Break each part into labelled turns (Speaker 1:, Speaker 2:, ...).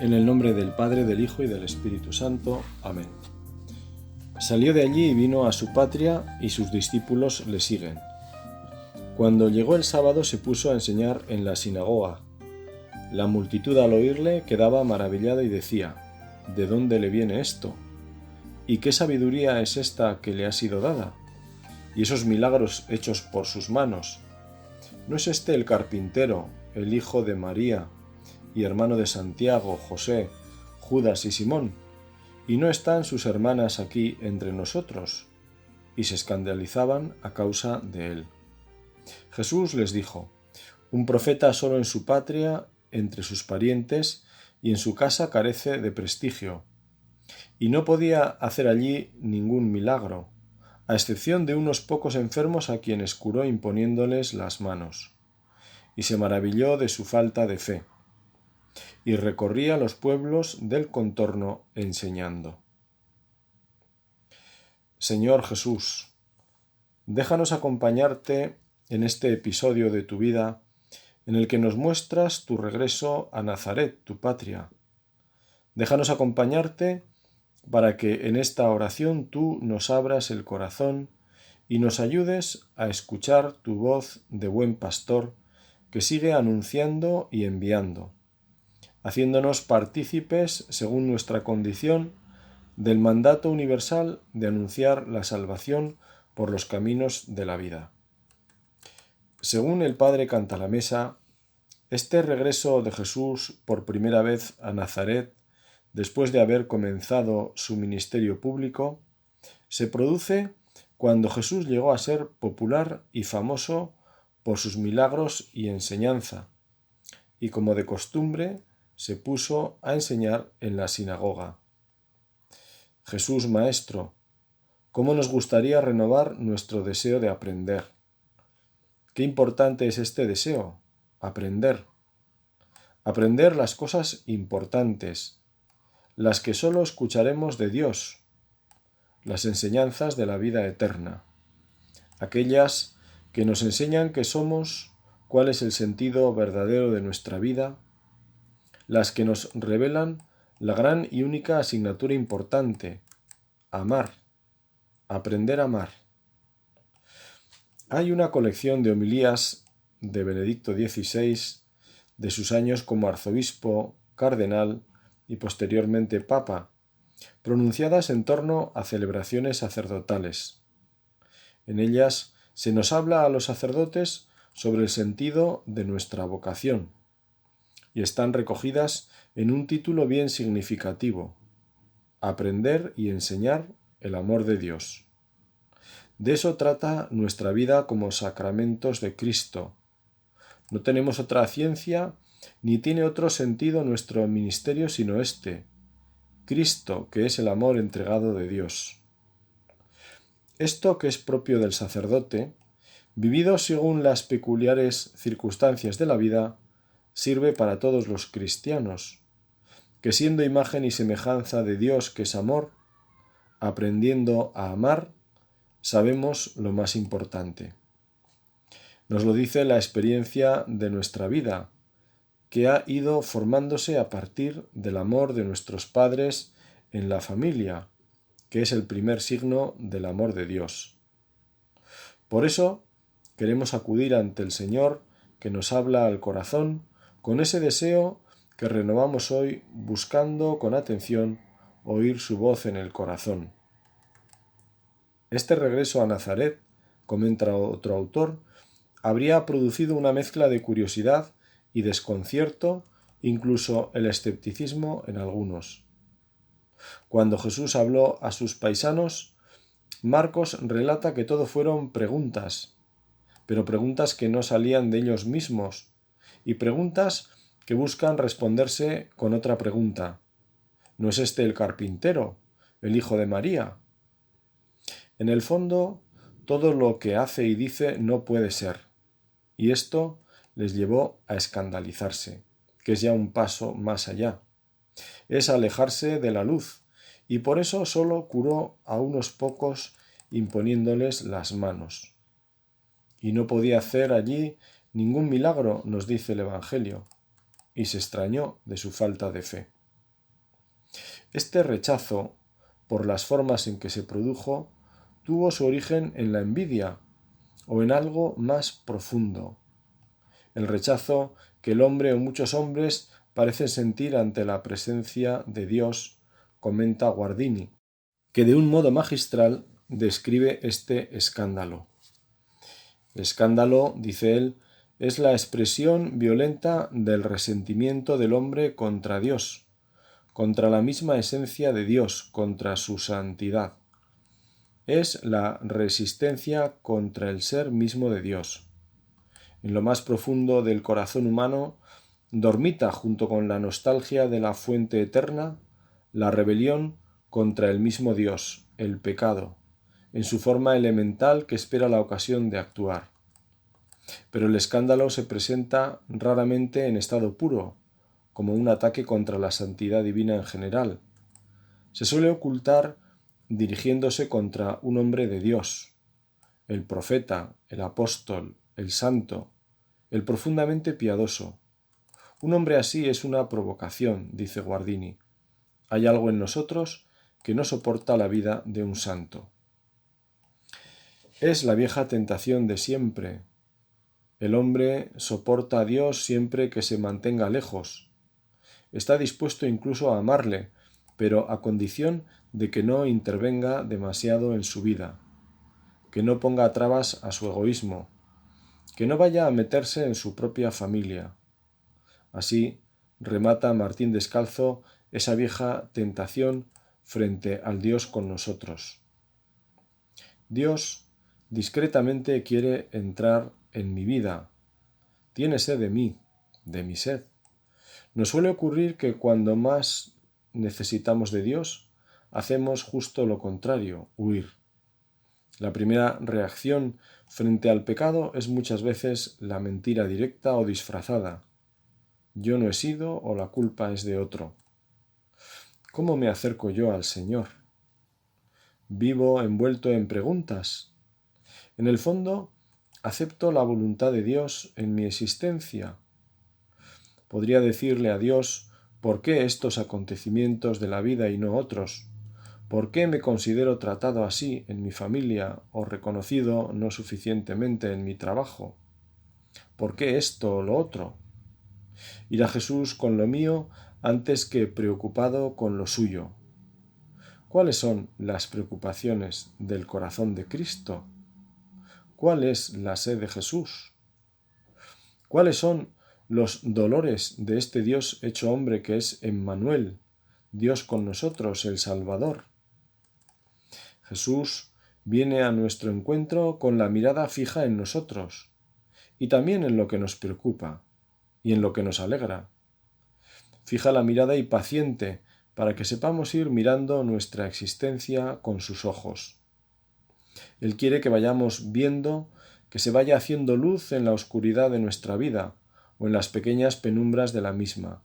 Speaker 1: En el nombre del Padre, del Hijo y del Espíritu Santo. Amén. Salió de allí y vino a su patria, y sus discípulos le siguen. Cuando llegó el sábado se puso a enseñar en la sinagoga. La multitud al oírle quedaba maravillada y decía: ¿de dónde le viene esto? ¿Y qué sabiduría es esta que le ha sido dada? ¿Y esos milagros hechos por sus manos? ¿No es este el carpintero, el hijo de María, y hermano de Santiago, José, Judas y Simón? ¿Y no están sus hermanas aquí entre nosotros? Y se escandalizaban a causa de él. Jesús les dijo: un profeta solo en su patria, entre sus parientes, y en su casa carece de prestigio. Y no podía hacer allí ningún milagro, a excepción de unos pocos enfermos a quienes curó imponiéndoles las manos. Y se maravilló de su falta de fe. Y recorría los pueblos del contorno enseñando. Señor Jesús, déjanos acompañarte en este episodio de tu vida en el que nos muestras tu regreso a Nazaret, tu patria. Déjanos acompañarte para que en esta oración tú nos abras el corazón y nos ayudes a escuchar tu voz de buen pastor que sigue anunciando y enviando, haciéndonos partícipes, según nuestra condición, del mandato universal de anunciar la salvación por los caminos de la vida. Según el Padre Cantalamessa, este regreso de Jesús por primera vez a Nazaret, después de haber comenzado su ministerio público, se produce cuando Jesús llegó a ser popular y famoso por sus milagros y enseñanza, y como de costumbre se puso a enseñar en la sinagoga. Jesús Maestro, ¿cómo nos gustaría renovar nuestro deseo de aprender? Qué importante es este deseo, aprender. Aprender las cosas importantes, las que solo escucharemos de Dios, las enseñanzas de la vida eterna, aquellas que nos enseñan qué somos, cuál es el sentido verdadero de nuestra vida, las que nos revelan la gran y única asignatura importante: amar, aprender a amar. Hay una colección de homilías de Benedicto XVI, de sus años como arzobispo, cardenal y posteriormente papa, pronunciadas en torno a celebraciones sacerdotales. En ellas se nos habla a los sacerdotes sobre el sentido de nuestra vocación, y están recogidas en un título bien significativo: aprender y enseñar el amor de Dios. De eso trata nuestra vida como sacramentos de Cristo. No tenemos otra ciencia ni tiene otro sentido nuestro ministerio sino este: Cristo, que es el amor entregado de Dios. Esto que es propio del sacerdote, vivido según las peculiares circunstancias de la vida, sirve para todos los cristianos, que siendo imagen y semejanza de Dios, que es amor, aprendiendo a amar, sabemos lo más importante. Nos lo dice la experiencia de nuestra vida, que ha ido formándose a partir del amor de nuestros padres en la familia, que es el primer signo del amor de Dios. Por eso queremos acudir ante el Señor, que nos habla al corazón, con ese deseo que renovamos hoy, buscando con atención oír su voz en el corazón. Este regreso a Nazaret, comenta otro autor, habría producido una mezcla de curiosidad y desconcierto, incluso el escepticismo en algunos. Cuando Jesús habló a sus paisanos, Marcos relata que todo fueron preguntas, pero preguntas que no salían de ellos mismos, y preguntas que buscan responderse con otra pregunta: ¿no es este el carpintero, el hijo de María? En el fondo, todo lo que hace y dice no puede ser, y esto les llevó a escandalizarse, que es ya un paso más allá. Es alejarse de la luz, y por eso solo curó a unos pocos imponiéndoles las manos. Y no podía hacer allí ningún milagro, nos dice el Evangelio, y se extrañó de su falta de fe. Este rechazo, por las formas en que se produjo, tuvo su origen en la envidia o en algo más profundo. El rechazo que el hombre o muchos hombres parecen sentir ante la presencia de Dios, comenta Guardini, que de un modo magistral describe este escándalo. El escándalo, dice él, es la expresión violenta del resentimiento del hombre contra Dios, contra la misma esencia de Dios, contra su santidad. Es la resistencia contra el ser mismo de Dios. En lo más profundo del corazón humano dormita, junto con la nostalgia de la fuente eterna, la rebelión contra el mismo Dios, el pecado, en su forma elemental que espera la ocasión de actuar. Pero el escándalo se presenta raramente en estado puro, como un ataque contra la santidad divina en general. Se suele ocultar dirigiéndose contra un hombre de Dios, el profeta, el apóstol, el santo, el profundamente piadoso. Un hombre así es una provocación, dice Guardini. Hay algo en nosotros que no soporta la vida de un santo. Es la vieja tentación de siempre. El hombre soporta a Dios siempre que se mantenga lejos. Está dispuesto incluso a amarle, pero a condición de que no intervenga demasiado en su vida, que no ponga trabas a su egoísmo, que no vaya a meterse en su propia familia. Así remata Martín Descalzo esa vieja tentación frente al Dios con nosotros. Dios discretamente quiere entrar en mi vida. Tiene sed de mí, de mi sed. Nos suele ocurrir que cuando más necesitamos de Dios, hacemos justo lo contrario, huir. La primera reacción frente al pecado es muchas veces la mentira directa o disfrazada. Yo no he sido o la culpa es de otro. ¿Cómo me acerco yo al Señor? Vivo envuelto en preguntas. En el fondo, acepto la voluntad de Dios en mi existencia. Podría decirle a Dios, ¿por qué estos acontecimientos de la vida y no otros? ¿Por qué me considero tratado así en mi familia o reconocido no suficientemente en mi trabajo? ¿Por qué esto o lo otro? Ir a Jesús con lo mío antes que preocupado con lo suyo. ¿Cuáles son las preocupaciones del corazón de Cristo? ¿Cuál es la sed de Jesús? ¿Cuáles son los dolores de este Dios hecho hombre que es Emmanuel, Dios con nosotros, el Salvador? Jesús viene a nuestro encuentro con la mirada fija en nosotros y también en lo que nos preocupa y en lo que nos alegra. Fija la mirada y paciente para que sepamos ir mirando nuestra existencia con sus ojos. Él quiere que vayamos viendo, que se vaya haciendo luz en la oscuridad de nuestra vida o en las pequeñas penumbras de la misma.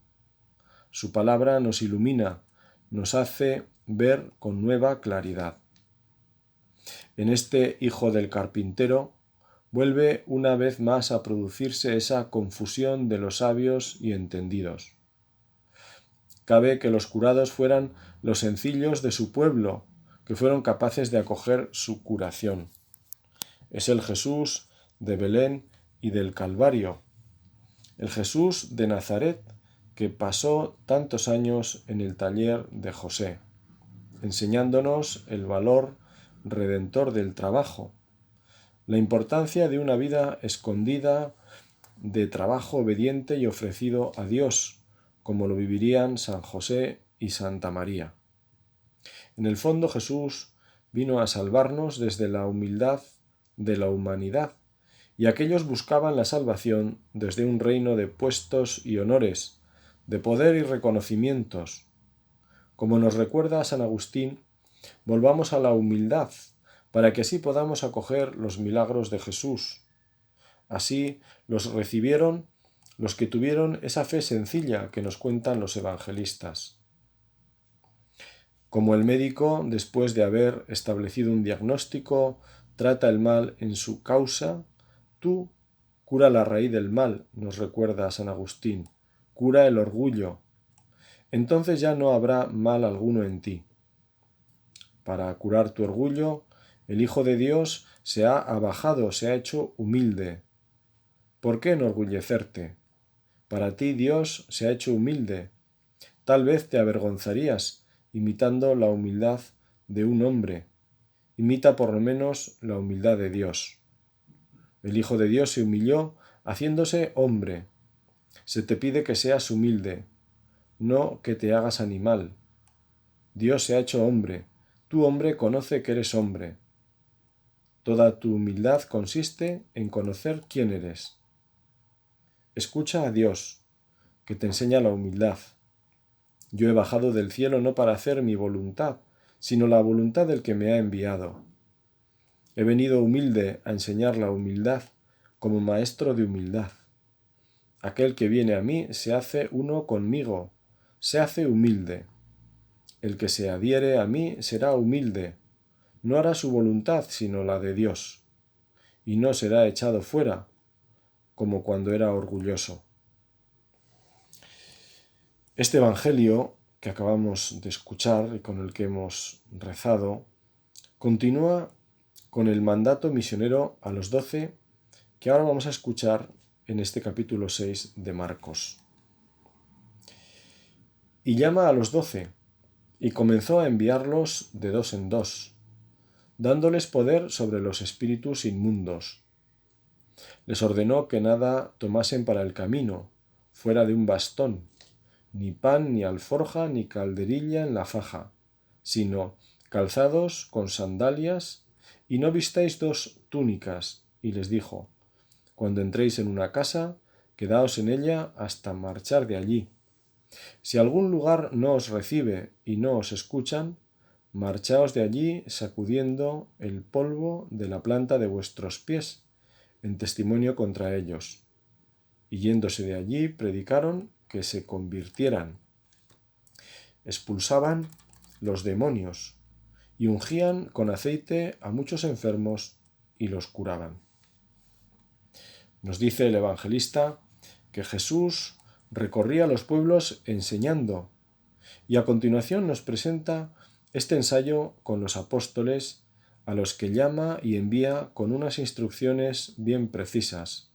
Speaker 1: Su palabra nos ilumina, nos hace ver con nueva claridad. En este hijo del carpintero vuelve una vez más a producirse esa confusión de los sabios y entendidos. Cabe que los curados fueran los sencillos de su pueblo, que fueron capaces de acoger su curación. Es el Jesús de Belén y del Calvario, el Jesús de Nazaret, que pasó tantos años en el taller de José, enseñándonos el valor redentor del trabajo, la importancia de una vida escondida, de trabajo obediente y ofrecido a Dios, como lo vivirían San José y Santa María. En el fondo, Jesús vino a salvarnos desde la humildad de la humanidad, y aquellos buscaban la salvación desde un reino de puestos y honores, de poder y reconocimientos. Como nos recuerda San Agustín, volvamos a la humildad, para que así podamos acoger los milagros de Jesús. Así los recibieron los que tuvieron esa fe sencilla que nos cuentan los evangelistas. Como el médico, después de haber establecido un diagnóstico, trata el mal en su causa, tú cura la raíz del mal, nos recuerda San Agustín, cura el orgullo. entonces ya no habrá mal alguno en ti. Para curar tu orgullo, el Hijo de Dios se ha abajado, se ha hecho humilde. ¿Por qué enorgullecerte? Para ti Dios se ha hecho humilde. Tal vez te avergonzarías imitando la humildad de un hombre. Imita por lo menos la humildad de Dios. El Hijo de Dios se humilló haciéndose hombre. Se te pide que seas humilde, no que te hagas animal. Dios se ha hecho hombre. Tu hombre conoce que eres hombre. Toda tu humildad consiste en conocer quién eres. Escucha a Dios, que te enseña la humildad. Yo he bajado del cielo no para hacer mi voluntad, sino la voluntad del que me ha enviado. He venido humilde a enseñar la humildad, como maestro de humildad. Aquel que viene a mí se hace uno conmigo, se hace humilde. El que se adhiere a mí será humilde, no hará su voluntad sino la de Dios, y no será echado fuera, como cuando era orgulloso. Este Evangelio que acabamos de escuchar y con el que hemos rezado, continúa con el mandato misionero a los 12 que ahora vamos a escuchar en este capítulo 6 de Marcos. Y llama a los 12, y comenzó a enviarlos de dos en dos, dándoles poder sobre los espíritus inmundos. Les ordenó que nada tomasen para el camino, fuera de un bastón, ni pan, ni alforja, ni calderilla en la faja, sino calzados con sandalias, y no vistáis 2 túnicas. Y les dijo: cuando entréis en una casa, quedaos en ella hasta marchar de allí. Si algún lugar no os recibe y no os escuchan, marchaos de allí sacudiendo el polvo de la planta de vuestros pies, en testimonio contra ellos. Y yéndose de allí, predicaron que se convirtieran. Expulsaban los demonios y ungían con aceite a muchos enfermos y los curaban. Nos dice el evangelista que Jesús recorría los pueblos enseñando, y a continuación nos presenta este ensayo con los apóstoles, a los que llama y envía con unas instrucciones bien precisas.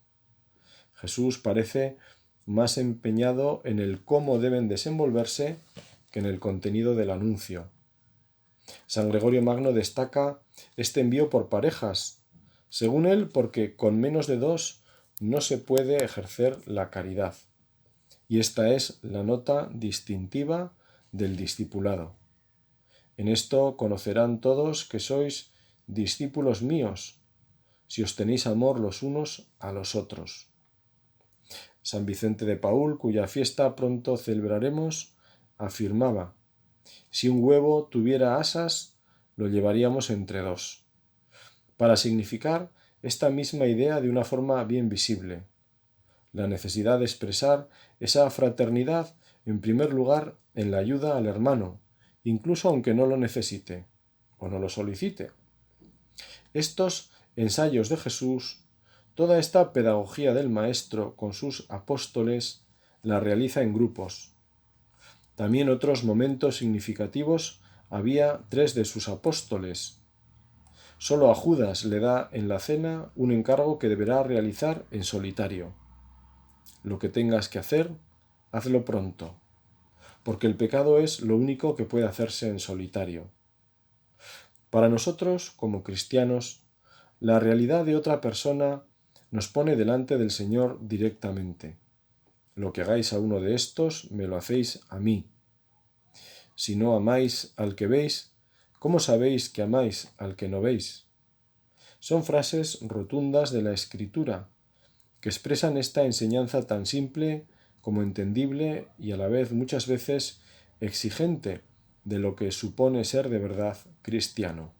Speaker 1: Jesús parece más empeñado en el cómo deben desenvolverse que en el contenido del anuncio. San Gregorio Magno destaca este envío por parejas, según él porque con menos de 2 no se puede ejercer la caridad. Y esta es la nota distintiva del discipulado. En esto conocerán todos que sois discípulos míos, si os tenéis amor los unos a los otros. San Vicente de Paúl, cuya fiesta pronto celebraremos, afirmaba: si un huevo tuviera asas, lo llevaríamos entre 2, para significar esta misma idea de una forma bien visible, la necesidad de expresar esa fraternidad en primer lugar en la ayuda al hermano, incluso aunque no lo necesite o no lo solicite. Estos ensayos de Jesús, toda esta pedagogía del Maestro con sus apóstoles, la realiza en grupos. También otros momentos significativos había 3 de sus apóstoles. Solo a Judas le da en la cena un encargo que deberá realizar en solitario. Lo que tengas que hacer, hazlo pronto, porque el pecado es lo único que puede hacerse en solitario. Para nosotros, como cristianos, la realidad de otra persona nos pone delante del Señor directamente. Lo que hagáis a uno de estos, me lo hacéis a mí. Si no amáis al que veis, ¿cómo sabéis que amáis al que no veis? Son frases rotundas de la Escritura, que expresan esta enseñanza tan simple como entendible y a la vez muchas veces exigente de lo que supone ser de verdad cristiano.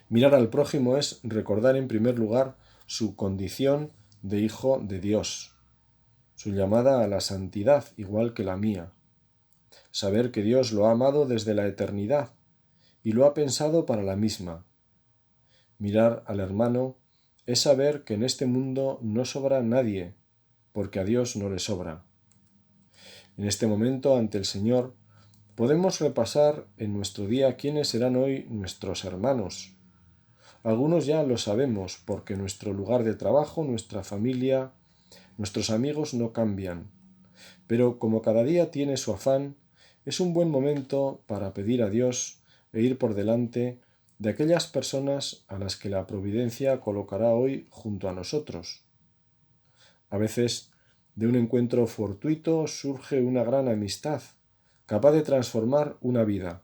Speaker 1: Mirar al prójimo es recordar en primer lugar su condición de hijo de Dios, su llamada a la santidad igual que la mía. Saber que Dios lo ha amado desde la eternidad y lo ha pensado para la misma. Mirar al hermano es saber que en este mundo no sobra nadie, porque a Dios no le sobra. En este momento, ante el Señor, podemos repasar en nuestro día quiénes serán hoy nuestros hermanos. Algunos ya lo sabemos porque nuestro lugar de trabajo, nuestra familia, nuestros amigos no cambian. Pero como cada día tiene su afán, es un buen momento para pedir a Dios e ir por delante de aquellas personas a las que la providencia colocará hoy junto a nosotros. A veces, de un encuentro fortuito surge una gran amistad, capaz de transformar una vida.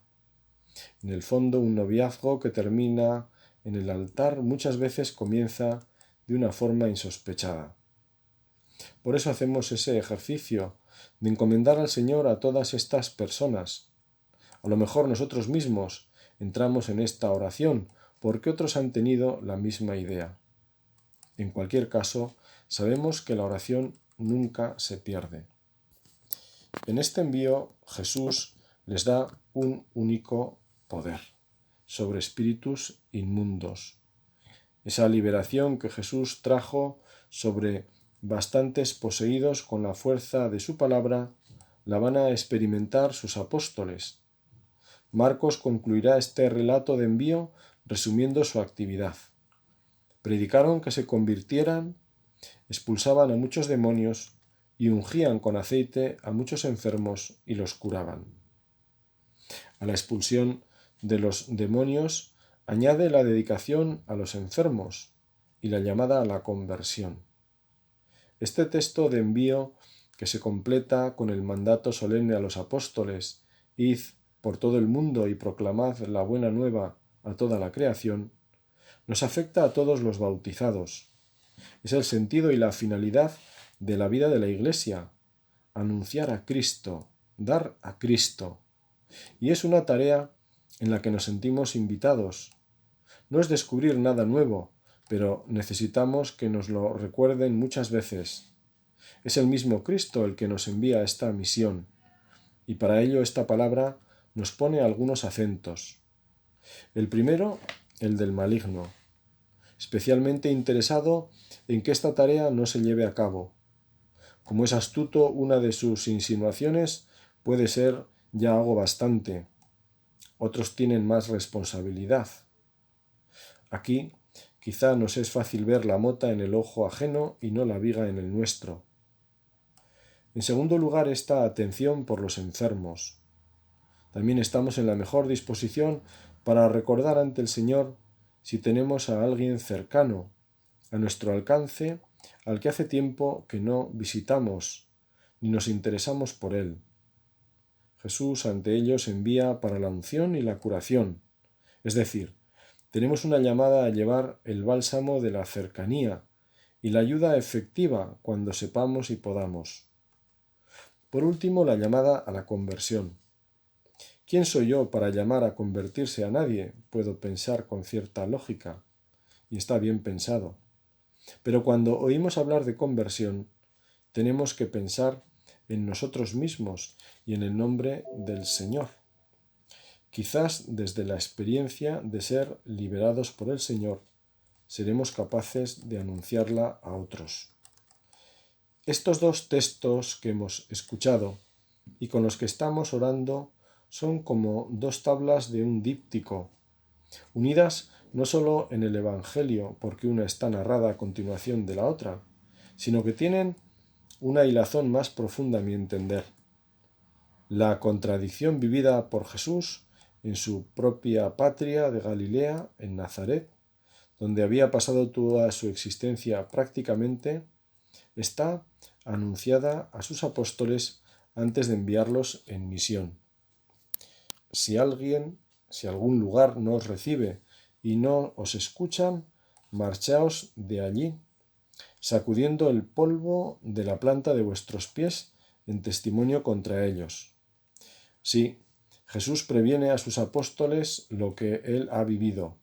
Speaker 1: En el fondo, un noviazgo que termina en el altar muchas veces comienza de una forma insospechada. Por eso hacemos ese ejercicio de encomendar al Señor a todas estas personas. A lo mejor nosotros mismos entramos en esta oración porque otros han tenido la misma idea. En cualquier caso, sabemos que la oración nunca se pierde. En este envío, Jesús les da un único poder sobre espíritus inmundos. Esa liberación que Jesús trajo sobre bastantes poseídos con la fuerza de su palabra, la van a experimentar sus apóstoles. Marcos concluirá este relato de envío resumiendo su actividad. Predicaron que se convirtieran, expulsaban a muchos demonios y ungían con aceite a muchos enfermos y los curaban. A la expulsión de los demonios añade la dedicación a los enfermos y la llamada a la conversión. Este texto de envío, que se completa con el mandato solemne a los apóstoles, id por todo el mundo y proclamad la buena nueva a toda la creación, nos afecta a todos los bautizados. Es el sentido y la finalidad de la vida de la Iglesia, anunciar a Cristo, dar a Cristo. Y es una tarea en la que nos sentimos invitados. No es descubrir nada nuevo, pero necesitamos que nos lo recuerden muchas veces. Es el mismo Cristo el que nos envía a esta misión, y para ello esta palabra nos pone algunos acentos. El primero, el del maligno, especialmente interesado en que esta tarea no se lleve a cabo. Como es astuto, una de sus insinuaciones puede ser ya hago bastante. Otros tienen más responsabilidad. Aquí quizá nos es fácil ver la mota en el ojo ajeno y no la viga en el nuestro. En segundo lugar, esta atención por los enfermos. También estamos en la mejor disposición para recordar ante el Señor si tenemos a alguien cercano, a nuestro alcance, al que hace tiempo que no visitamos ni nos interesamos por él. Jesús ante ellos envía para la unción y la curación, es decir, tenemos una llamada a llevar el bálsamo de la cercanía y la ayuda efectiva cuando sepamos y podamos. Por último, la llamada a la conversión. ¿Quién soy yo para llamar a convertirse a nadie? Puedo pensar con cierta lógica, y está bien pensado. Pero cuando oímos hablar de conversión, tenemos que pensar en nosotros mismos y en el nombre del Señor. Quizás desde la experiencia de ser liberados por el Señor, seremos capaces de anunciarla a otros. Estos dos textos que hemos escuchado y con los que estamos orando son como dos tablas de un díptico, unidas no solo en el Evangelio, porque una está narrada a continuación de la otra, sino que tienen una hilazón más profunda a mi entender. La contradicción vivida por Jesús en su propia patria de Galilea, en Nazaret, donde había pasado toda su existencia prácticamente, está anunciada a sus apóstoles antes de enviarlos en misión. Si algún lugar no os recibe y no os escuchan, marchaos de allí, sacudiendo el polvo de la planta de vuestros pies en testimonio contra ellos. Sí, Jesús previene a sus apóstoles lo que él ha vivido.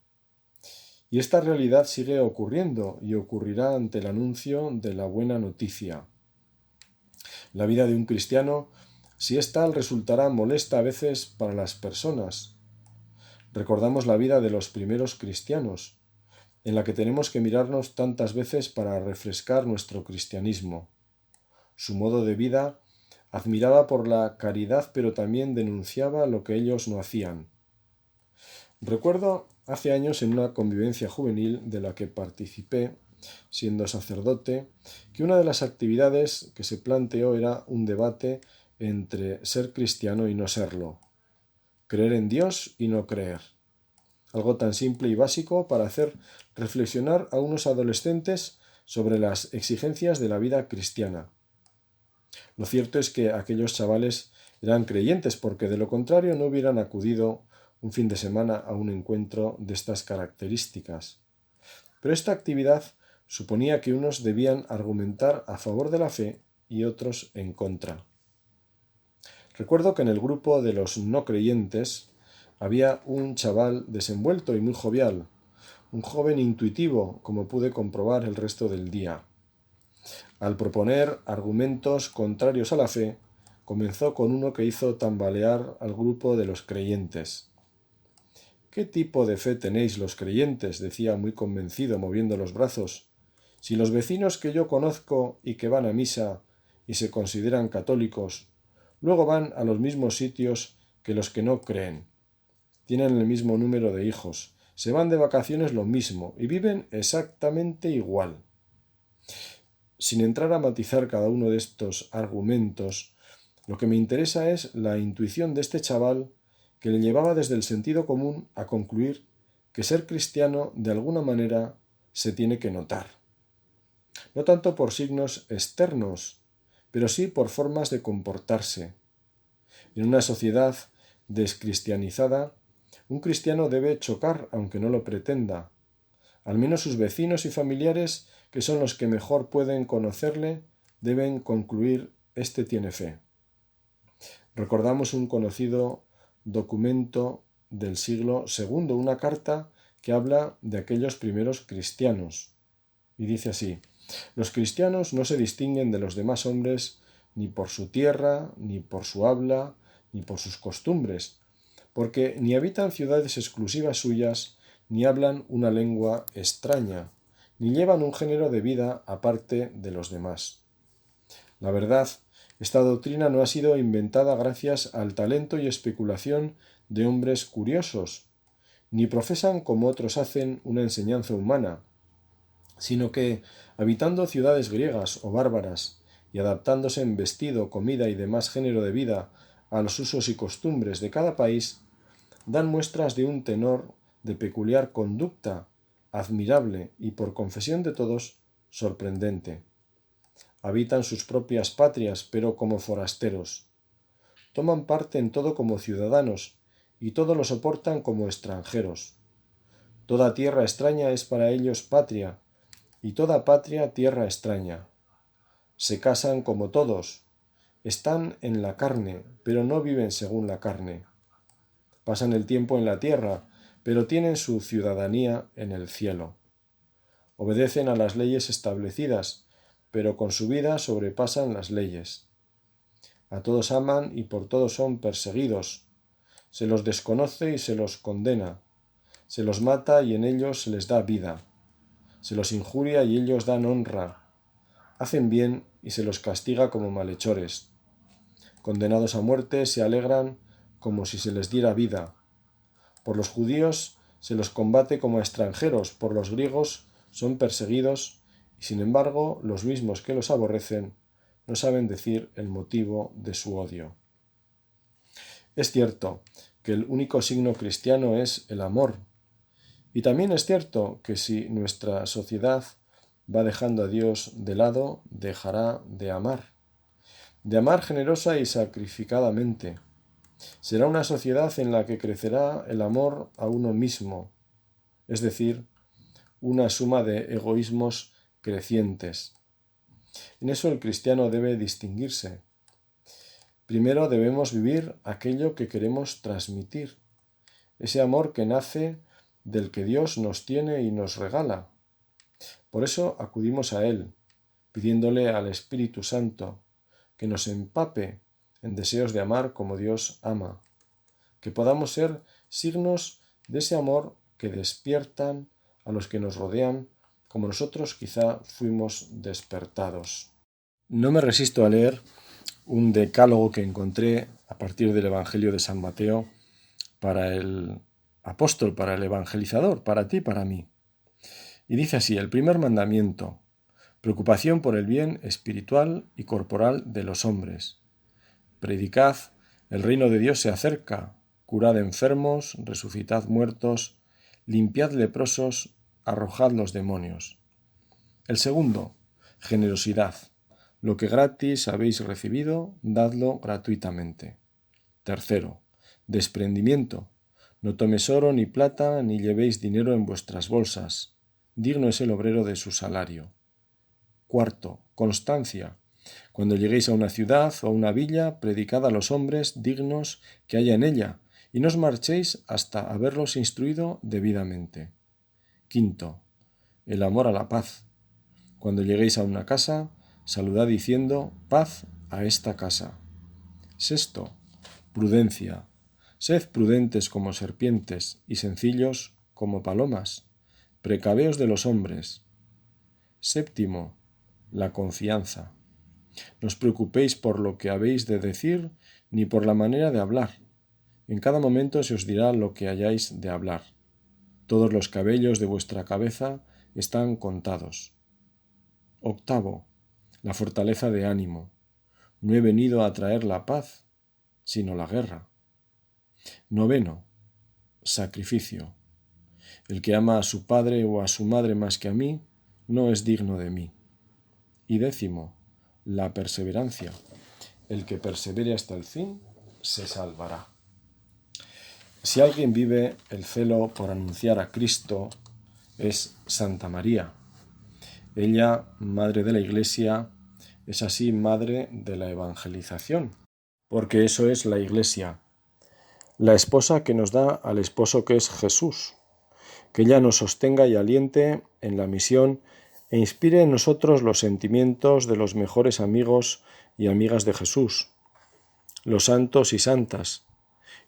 Speaker 1: Y esta realidad sigue ocurriendo y ocurrirá ante el anuncio de la buena noticia. La vida de un cristiano, si es tal, resultará molesta a veces para las personas. Recordamos la vida de los primeros cristianos, en la que tenemos que mirarnos tantas veces para refrescar nuestro cristianismo. Su modo de vida Admiraba por la caridad, pero también denunciaba lo que ellos no hacían. Recuerdo hace años en una convivencia juvenil de la que participé, siendo sacerdote, que una de las actividades que se planteó era un debate entre ser cristiano y no serlo, creer en Dios y no creer. Algo tan simple y básico para hacer reflexionar a unos adolescentes sobre las exigencias de la vida cristiana. Lo cierto es que aquellos chavales eran creyentes, porque de lo contrario no hubieran acudido un fin de semana a un encuentro de estas características. Pero esta actividad suponía que unos debían argumentar a favor de la fe y otros en contra. Recuerdo que en el grupo de los no creyentes había un chaval desenvuelto y muy jovial, un joven intuitivo, como pude comprobar el resto del día. Al proponer argumentos contrarios a la fe, comenzó con uno que hizo tambalear al grupo de los creyentes. ¿Qué tipo de fe tenéis los creyentes?, decía muy convencido, moviendo los brazos. Si los vecinos que yo conozco y que van a misa y se consideran católicos, luego van a los mismos sitios que los que no creen. Tienen el mismo número de hijos, se van de vacaciones lo mismo y viven exactamente igual. Sin entrar a matizar cada uno de estos argumentos, lo que me interesa es la intuición de este chaval que le llevaba desde el sentido común a concluir que ser cristiano de alguna manera se tiene que notar. No tanto por signos externos, pero sí por formas de comportarse. En una sociedad descristianizada, un cristiano debe chocar aunque no lo pretenda. Al menos sus vecinos y familiares, que son los que mejor pueden conocerle, deben concluir: este tiene fe. Recordamos un conocido documento del siglo II, una carta que habla de aquellos primeros cristianos. Y dice así: los cristianos no se distinguen de los demás hombres ni por su tierra, ni por su habla, ni por sus costumbres, porque ni habitan ciudades exclusivas suyas, ni hablan una lengua extraña, ni llevan un género de vida aparte de los demás. La verdad, esta doctrina no ha sido inventada gracias al talento y especulación de hombres curiosos, ni profesan como otros hacen una enseñanza humana, sino que, habitando ciudades griegas o bárbaras y adaptándose en vestido, comida y demás género de vida a los usos y costumbres de cada país, dan muestras de un tenor de peculiar conducta, admirable y, por confesión de todos, sorprendente. Habitan sus propias patrias, pero como forasteros. Toman parte en todo como ciudadanos, y todo lo soportan como extranjeros. Toda tierra extraña es para ellos patria, y toda patria tierra extraña. Se casan como todos, están en la carne, pero no viven según la carne. Pasan el tiempo en la tierra, pero tienen su ciudadanía en el cielo. Obedecen a las leyes establecidas, pero con su vida sobrepasan las leyes. A todos aman y por todos son perseguidos. Se los desconoce y se los condena. Se los mata y en ellos se les da vida. Se los injuria y ellos dan honra. Hacen bien y se los castiga como malhechores. Condenados a muerte se alegran como si se les diera vida. Por los judíos se los combate como a extranjeros, por los griegos son perseguidos, y sin embargo los mismos que los aborrecen no saben decir el motivo de su odio. Es cierto que el único signo cristiano es el amor, y también es cierto que si nuestra sociedad va dejando a Dios de lado, dejará de amar generosa y sacrificadamente. Será una sociedad en la que crecerá el amor a uno mismo, es decir, una suma de egoísmos crecientes. En eso el cristiano debe distinguirse. Primero debemos vivir aquello que queremos transmitir, ese amor que nace del que Dios nos tiene y nos regala. Por eso acudimos a Él, pidiéndole al Espíritu Santo que nos empape en deseos de amar como Dios ama, que podamos ser signos de ese amor que despiertan a los que nos rodean, como nosotros quizá fuimos despertados. No me resisto a leer un decálogo que encontré a partir del Evangelio de San Mateo para el apóstol, para el evangelizador, para ti, para mí. Y dice así: el primer mandamiento, preocupación por el bien espiritual y corporal de los hombres. Predicad, el reino de Dios se acerca, curad enfermos, resucitad muertos, limpiad leprosos, arrojad los demonios. El segundo, generosidad. Lo que gratis habéis recibido, dadlo gratuitamente. Tercero, desprendimiento. No toméis oro ni plata, ni llevéis dinero en vuestras bolsas. Digno es el obrero de su salario. Cuarto, constancia. Cuando lleguéis a una ciudad o a una villa, predicad a los hombres dignos que haya en ella, y no os marchéis hasta haberlos instruido debidamente. Quinto, el amor a la paz. Cuando lleguéis a una casa, saludad diciendo: paz a esta casa. Sexto, prudencia. Sed prudentes como serpientes y sencillos como palomas. Precaveos de los hombres. Séptimo, la confianza. No os preocupéis por lo que habéis de decir ni por la manera de hablar. En cada momento se os dirá lo que hayáis de hablar. Todos los cabellos de vuestra cabeza están contados. Octavo, la fortaleza de ánimo. No he venido a traer la paz, sino la guerra. Noveno, sacrificio. El que ama a su padre o a su madre más que a mí, no es digno de mí. Y décimo, la perseverancia. El que persevere hasta el fin, se salvará. Si alguien vive el celo por anunciar a Cristo, es Santa María. Ella, madre de la Iglesia, es así madre de la evangelización, porque eso es la Iglesia, la esposa que nos da al esposo que es Jesús, que ella nos sostenga y aliente en la misión e inspire en nosotros los sentimientos de los mejores amigos y amigas de Jesús, los santos y santas,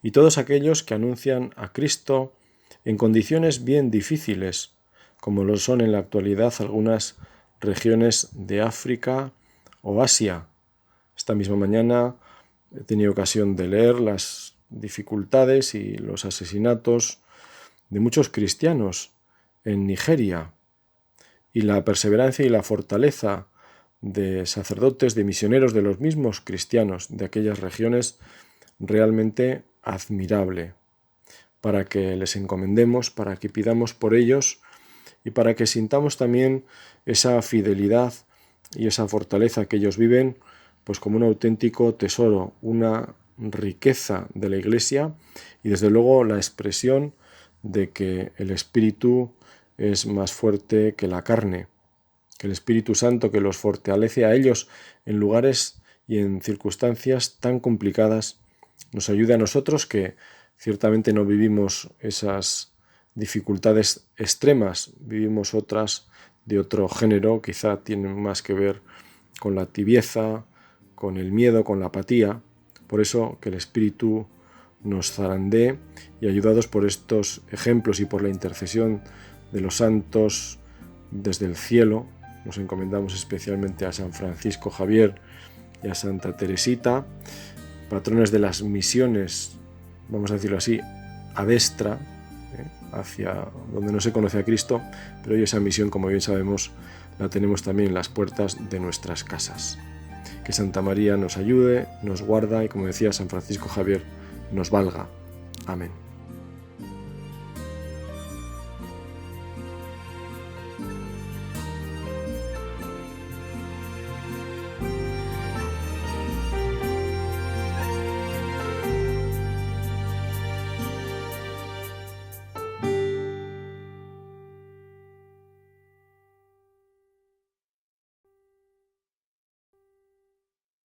Speaker 1: y todos aquellos que anuncian a Cristo en condiciones bien difíciles, como lo son en la actualidad algunas regiones de África o Asia. Esta misma mañana he tenido ocasión de leer las dificultades y los asesinatos de muchos cristianos en Nigeria y la perseverancia y la fortaleza de sacerdotes, de misioneros, de los mismos cristianos de aquellas regiones, realmente admirable, para que les encomendemos, para que pidamos por ellos y para que sintamos también esa fidelidad y esa fortaleza que ellos viven, pues como un auténtico tesoro, una riqueza de la Iglesia y desde luego la expresión de que el Espíritu es más fuerte que la carne, que el Espíritu Santo que los fortalece a ellos en lugares y en circunstancias tan complicadas, nos ayude a nosotros que ciertamente no vivimos esas dificultades extremas, vivimos otras de otro género, quizá tienen más que ver con la tibieza, con el miedo, con la apatía. Por eso que el Espíritu nos zarandee y ayudados por estos ejemplos y por la intercesión de los santos desde el cielo, nos encomendamos especialmente a San Francisco Javier y a Santa Teresita, patrones de las misiones, vamos a decirlo así, a destra, hacia donde no se conoce a Cristo, pero hoy esa misión, como bien sabemos, la tenemos también en las puertas de nuestras casas. Que Santa María nos ayude, nos guarda y, como decía San Francisco Javier, nos valga. Amén.